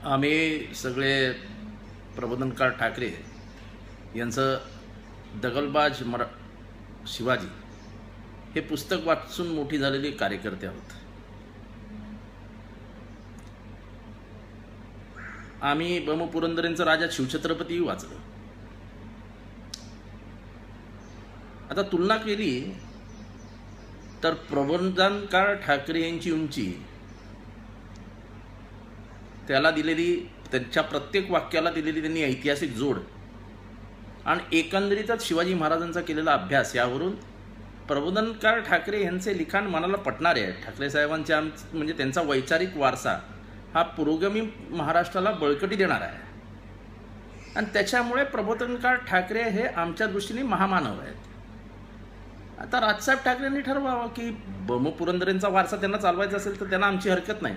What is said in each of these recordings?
आम्ही सगळे प्रबोधनकार ठाकरे यांचं दगलबाज शिवाजी हे पुस्तक वाचून मोठी झालेली कार्यकर्ते आहोत. आम्ही ब म पुरंदरेंचं राजा शिवछत्रपतीही वाचलं. आता तुलना केली तर प्रबोधनकार ठाकरे यांची उंची, त्याला दिलेली, त्यांच्या प्रत्येक वाक्याला दिलेली त्यांनी ऐतिहासिक जोड आणि एकंदरीतच शिवाजी महाराजांचा केलेला अभ्यास, यावरून प्रबोधनकार ठाकरे यांचे लिखाण मनाला पटणारे आहे. ठाकरे साहेबांचे म्हणजे त्यांचा वैचारिक वारसा हा पुरोगामी महाराष्ट्राला बळकटी देणार आहे आणि त्याच्यामुळे प्रबोधनकार ठाकरे हे आमच्या दृष्टीने महामानव आहेत. आता राजसाहेब ठाकरेंनी ठरवावं की ब म पुरंदरेंचा वारसा त्यांना चालवायचा असेल तर त्यांना आमची हरकत नाही,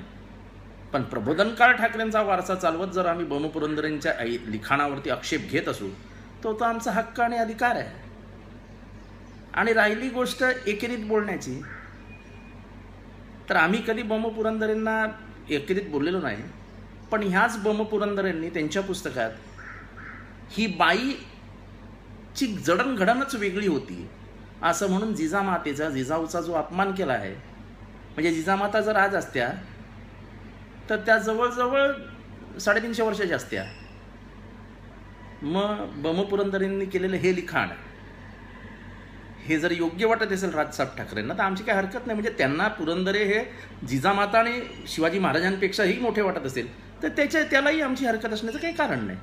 पण प्रबोधनकार ठाकरेंचा वारसा चालवत जर आम्ही ब म पुरंदरेंच्या लिखाणावरती आक्षेप घेत असू तो आमचा हक्क आणि अधिकार आहे. आणि राहिली गोष्ट एकेरीत बोलण्याची, तर आम्ही कधी ब म पुरंदरेंना एकेरीत बोललेलो नाही, पण ह्याच ब म पुरंदरेंनी त्यांच्या पुस्तकात ही बाईची जडणघडणच वेगळी होती असं म्हणून जिजामातेचा, जिजाऊचा जो अपमान केला आहे, म्हणजे जिजामाता जर आज असत्या तर त्या जवळजवळ 350 वर्षाच्या असत्या. मग ब म पुरंदरेंनी केलेलं हे लिखाण हे जर योग्य वाटत असेल राजसाहेब ठाकरेंना तर आमची काही हरकत नाही. म्हणजे त्यांना पुरंदरे हे जिजामाता आणि शिवाजी महाराजांपेक्षाही मोठे वाटत असेल तर त्यालाही आमची हरकत असण्याचं काही कारण नाही.